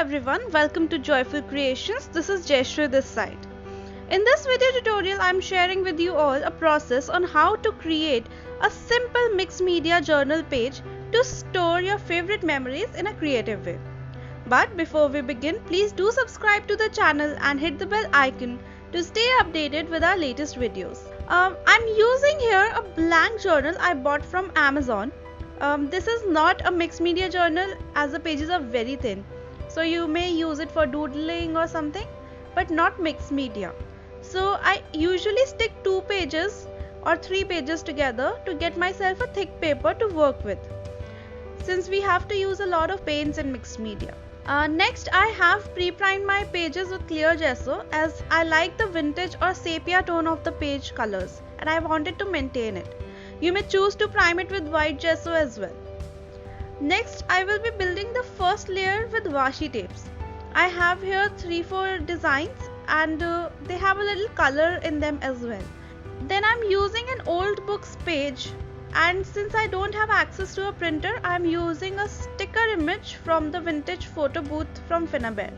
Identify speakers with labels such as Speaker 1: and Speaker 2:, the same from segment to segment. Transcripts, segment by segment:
Speaker 1: everyone, welcome to Joyful Creations. This is Jayashree this side. In this video tutorial, I am sharing with you all a process on how to create a simple mixed media journal page to store your favorite memories in a creative way. But before we begin, please do subscribe to the channel and hit the bell icon to stay updated with our latest videos. I'm using here a blank journal I bought from Amazon. This is not a mixed media journal as the pages are very thin. So you may use it for doodling or something, but not mixed media. So I usually stick 2 pages or 3 pages together to get myself a thick paper to work with, since we have to use a lot of paints in mixed media. Next, I have pre-primed my pages with clear gesso, as I like the vintage or sepia tone of the page colors and I wanted to maintain it. You may choose to prime it with white gesso as well. Next, I will be building the first layer with washi tapes. I have here 3-4 designs and they have a little color in them as well. Then I'm using an old book's page, and since I don't have access to a printer, I'm using a sticker image from the vintage photo booth from Finnabair.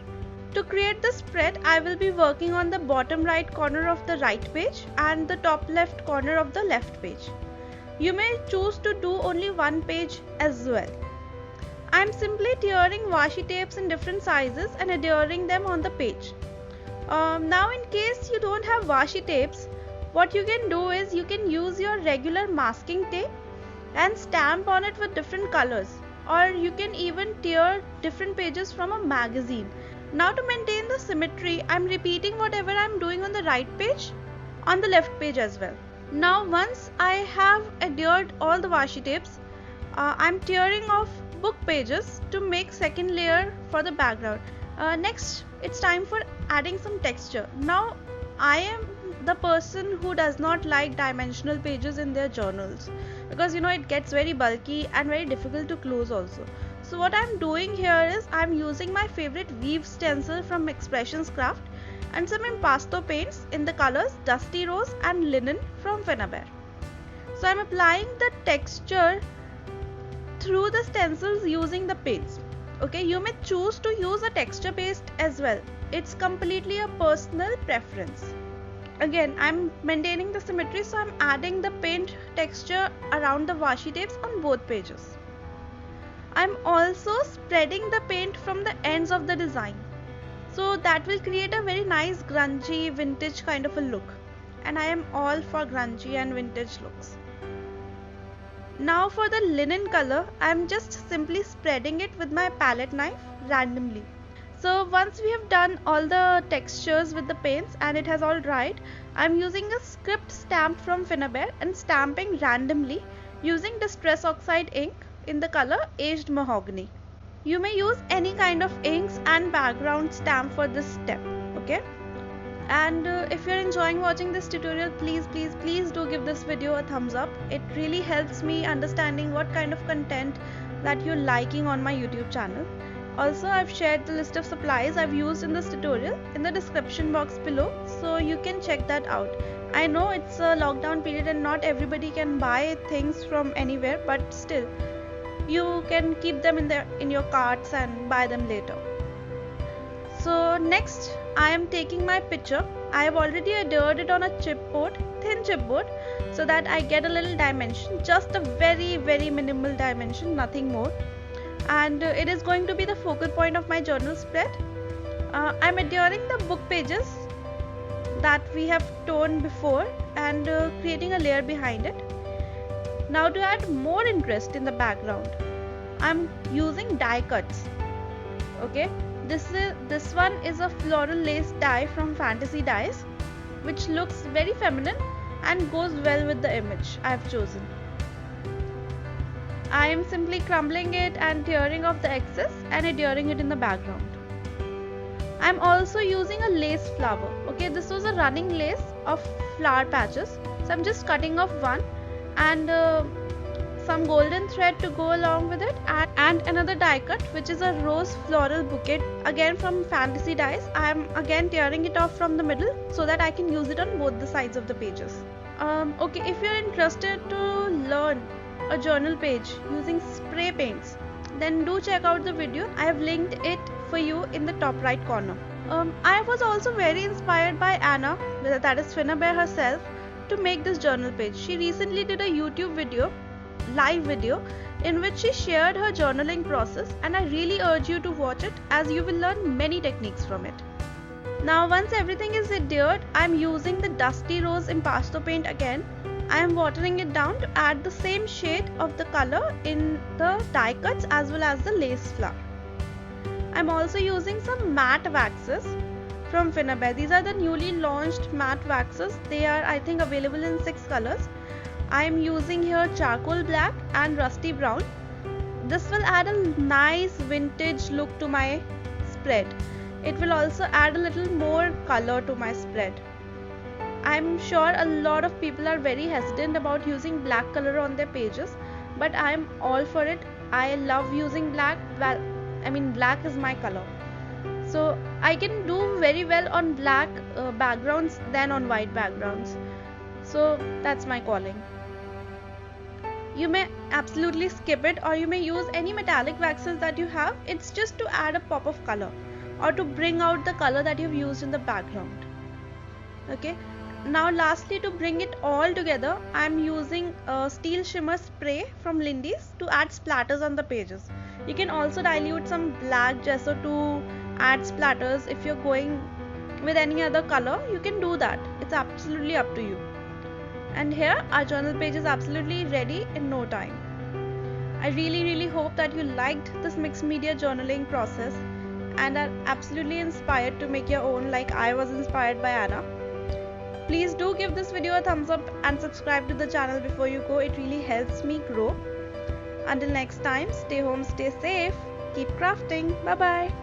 Speaker 1: To create the spread, I will be working on the bottom right corner of the right page and the top left corner of the left page. You may choose to do only one page as well. I'm simply tearing washi tapes in different sizes and adhering them on the page. Now in case you don't have washi tapes, what you can do is you can use your regular masking tape and stamp on it with different colors, or you can even tear different pages from a magazine. Now to maintain the symmetry, I'm repeating whatever I'm doing on the right page on the left page as well. Now once I have adhered all the washi tapes, I'm tearing off book pages to make second layer for the background. Next, it's time for adding some texture. Now I am the person who does not like dimensional pages in their journals, because it gets very bulky and very difficult to close also. So what I'm doing here is I'm using my favorite weave stencil from Expressions Craft and some impasto paints in the colors Dusty Rose and Linen from Finnabair. So I'm applying the texture through the stencils using the paints. Okay, you may choose to use a texture paste as well. It's completely a personal preference. Again, I'm maintaining the symmetry, so I'm adding the paint texture around the washi tapes on both pages. I'm also spreading the paint from the ends of the design, so that will create a very nice grungy vintage kind of a look, and I am all for grungy and vintage looks. Now for the linen color, I'm just simply spreading it with my palette knife randomly. So once we have done all the textures with the paints and it has all dried, I'm using a script stamp from Finnabair and stamping randomly using Distress Oxide ink in the color Aged Mahogany. You may use any kind of inks and background stamp for this step, okay? And if you're enjoying watching this tutorial, please do give this video a thumbs up. It really helps me understanding what kind of content that you're liking on my YouTube channel. Also, I've shared the list of supplies I've used in this tutorial in the description box below, so you can check that out. I know it's a lockdown period and not everybody can buy things from anywhere, but still, you can keep them in your carts and buy them later. So next, I am taking my picture. I have already adhered it on a chipboard, thin chipboard, so that I get a little dimension, just a very minimal dimension, nothing more. And it is going to be the focal point of my journal spread. I'm adhering the book pages that we have torn before and creating a layer behind it. Now to add more interest in the background, I'm using die cuts. Okay, this one is a floral lace die from Fantasy Dies, which looks very feminine and goes well with the image I have chosen. I am simply crumbling it and tearing off the excess and adhering it in the background. I am also using a lace flower. Okay, this was a running lace of flower patches, so I'm just cutting off one and some golden thread to go along with it, and another die cut which is a rose floral bouquet, again from Fantasy Dies. I am again tearing it off from the middle so that I can use it on both the sides of the pages. Okay, if you're interested to learn a journal page using spray paints, then do check out the video. I have linked it for you in the top right corner. I was also very inspired by Anna, that is Finnabair herself, to make this journal page. She recently did a YouTube live video, in which she shared her journaling process, and I really urge you to watch it as you will learn many techniques from it. Now once everything is adhered, I am using the Dusty Rose Impasto paint again. I am watering it down to add the same shade of the color in the die cuts as well as the lace flower. I am also using some matte waxes from Finnabair. These are the newly launched matte waxes. They are, I think, available in 6 colors. I am using here charcoal black and rusty brown. This will add a nice vintage look to my spread. It will also add a little more color to my spread. I'm sure a lot of people are very hesitant about using black color on their pages, but I'm all for it. I love using black. Black is my color. So I can do very well on black backgrounds than on white backgrounds. So that's my calling. You may absolutely skip it, or you may use any metallic waxes that you have. It's just to add a pop of color or to bring out the color that you've used in the background. Okay. Now lastly, to bring it all together, I am using steel shimmer spray from Lindy's to add splatters on the pages. You can also dilute some black gesso to add splatters. If you're going with any other color, you can do that. It's absolutely up to you. And here our journal page is absolutely ready in no time. I really hope that you liked this mixed media journaling process and are absolutely inspired to make your own, like I was inspired by Anna. Please do give this video a thumbs up and subscribe to the channel before you go. It really helps me grow. Until next time, stay home, stay safe, keep crafting. Bye bye.